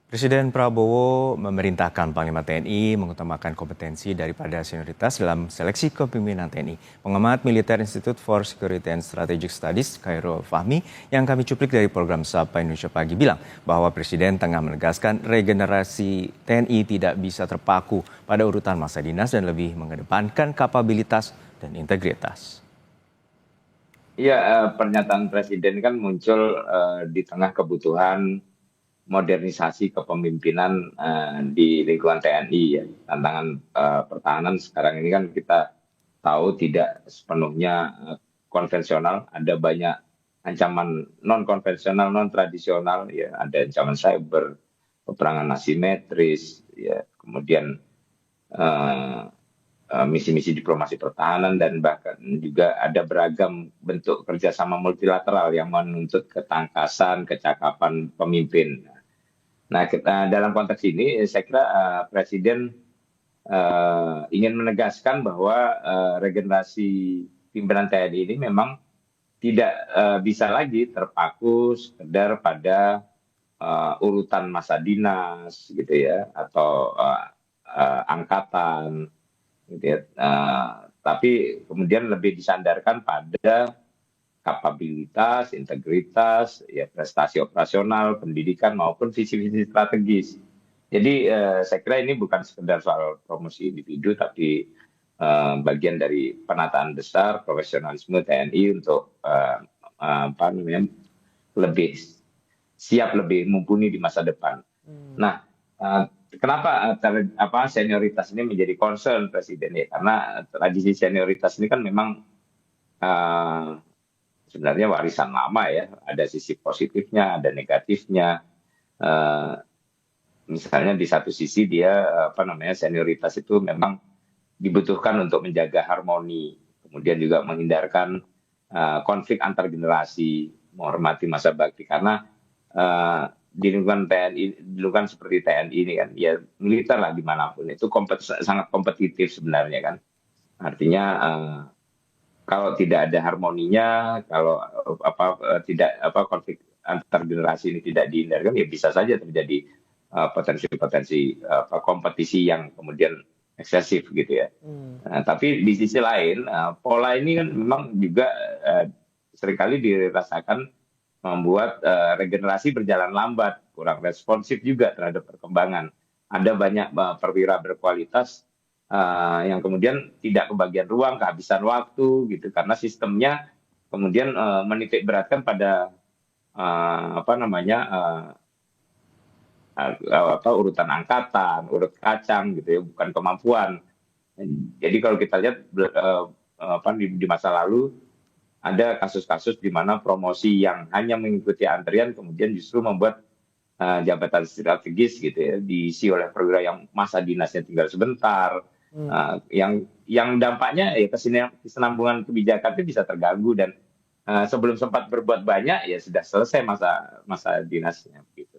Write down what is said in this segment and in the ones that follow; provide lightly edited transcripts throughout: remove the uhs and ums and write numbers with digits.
Presiden Prabowo memerintahkan Panglima TNI mengutamakan kompetensi daripada senioritas dalam seleksi kepemimpinan TNI. Pengamat Militer Institute for Security and Strategic Studies, Khairul Fahmi, yang kami cuplik dari program Sapa Indonesia Pagi bilang bahwa Presiden tengah menegaskan regenerasi TNI tidak bisa terpaku pada urutan masa dinas dan lebih mengedepankan kapabilitas dan integritas. Iya, pernyataan Presiden kan muncul di tengah kebutuhan modernisasi kepemimpinan di lingkungan TNI ya. Tantangan pertahanan sekarang ini kan kita tahu tidak sepenuhnya konvensional, ada banyak ancaman non konvensional, non tradisional ya, ada ancaman cyber, peperangan asimetris ya, kemudian eh, misi-misi diplomasi pertahanan dan bahkan juga ada beragam bentuk kerjasama multilateral yang menuntut ketangkasan, kecakapan pemimpin. Nah, dalam konteks ini saya kira Presiden ingin menegaskan bahwa regenerasi pimpinan TNI ini memang tidak bisa lagi terpaku sekedar pada urutan masa dinas gitu ya, atau angkatan gitu ya. Tapi kemudian lebih disandarkan pada kapabilitas, integritas, ya prestasi operasional, pendidikan maupun visi-visi strategis. Jadi saya kira ini bukan sekedar soal promosi individu, tapi bagian dari penataan besar profesionalisme TNI untuk apa namanya, lebih siap, lebih mumpuni di masa depan. Nah, kenapa senioritas ini menjadi concern Presiden ya? Karena tradisi senioritas ini kan memang uh, sebenarnya warisan lama ya. Ada sisi positifnya, ada negatifnya. Uh, Misalnya di satu sisi dia senioritas itu memang dibutuhkan untuk menjaga harmoni, kemudian juga menghindarkan konflik antar generasi, menghormati masa bakti karena di lingkungan TNI, di lingkungan seperti TNI ini kan, ya militer lah dimanapun itu sangat kompetitif sebenarnya kan. Artinya kalau tidak ada harmoninya, kalau tidak konflik antar generasi ini tidak dihindarkan, ya bisa saja terjadi potensi-potensi kompetisi yang kemudian eksesif gitu ya. Nah, tapi di sisi lain pola ini kan memang juga seringkali dirasakan membuat regenerasi berjalan lambat, kurang responsif juga terhadap perkembangan. Ada banyak perwira berkualitas yang kemudian tidak kebagian ruang, kehabisan waktu gitu karena sistemnya kemudian menitik beratkan pada urutan angkatan, urut kacang gitu ya, bukan kemampuan. Jadi kalau kita lihat di masa lalu ada kasus-kasus di mana promosi yang hanya mengikuti antrian kemudian justru membuat jabatan strategis gitu ya diisi oleh perwira yang masa dinasnya tinggal sebentar, yang dampaknya ya kesinambungan kebijakan itu bisa terganggu dan sebelum sempat berbuat banyak ya sudah selesai masa dinasnya gitu.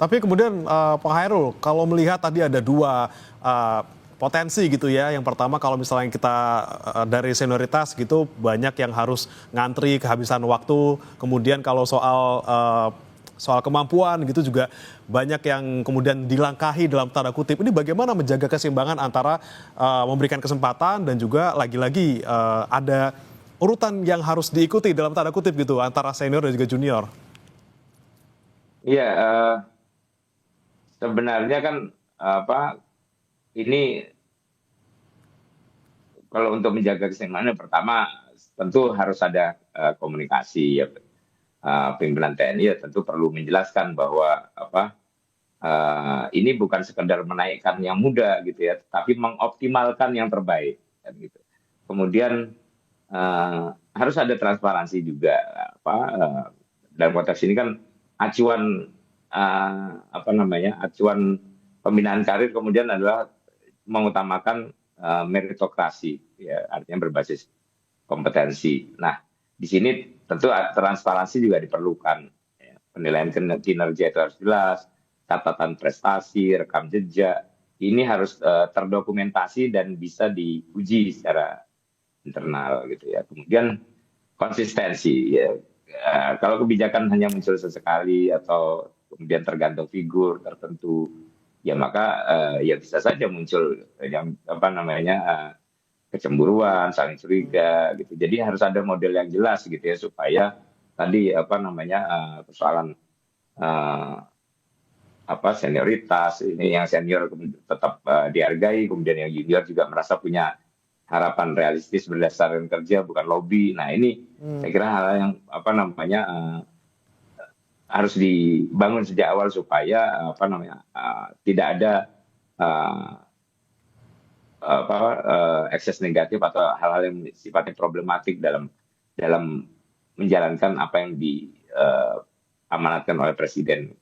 Tapi kemudian Pak Khairul, kalau melihat tadi ada dua potensi gitu ya. Yang pertama kalau misalnya kita dari senioritas gitu banyak yang harus ngantri kehabisan waktu. Kemudian kalau soal kemampuan gitu juga banyak yang kemudian dilangkahi dalam tanda kutip. Ini bagaimana menjaga keseimbangan antara memberikan kesempatan dan juga lagi-lagi ada urutan yang harus diikuti dalam tanda kutip gitu antara senior dan juga junior. Iya, sebenarnya kan ini kalau untuk menjaga keseimbangan pertama tentu harus ada komunikasi ya. Pimpinan TNI ya tentu perlu menjelaskan bahwa ini bukan sekedar menaikkan yang muda gitu ya, tapi mengoptimalkan yang terbaik kan gitu. Kemudian harus ada transparansi juga dalam konteks ini kan acuan acuan pembinaan karir kemudian adalah mengutamakan meritokrasi ya, artinya berbasis kompetensi. Nah, di sini tentu transparansi juga diperlukan. Ya. Penilaian kinerja itu harus jelas, catatan prestasi, rekam jejak, ini harus terdokumentasi dan bisa diuji secara internal gitu ya. Kemudian konsistensi ya. Kalau kebijakan hanya muncul sesekali atau kemudian tergantung figur tertentu, ya maka ya bisa saja muncul yang apa namanya kecemburuan, saling curiga gitu. Jadi harus ada model yang jelas gitu ya supaya tadi apa namanya persoalan eh, apa senioritas ini yang senior tetap dihargai, kemudian yang junior juga merasa punya harapan realistis berdasarkan kerja bukan lobby. Nah ini saya kira hal yang apa namanya harus dibangun sejak awal supaya apa namanya tidak ada uh, apa ekses negatif atau hal-hal yang sifatnya problematik dalam menjalankan apa yang diamanatkan oleh Presiden.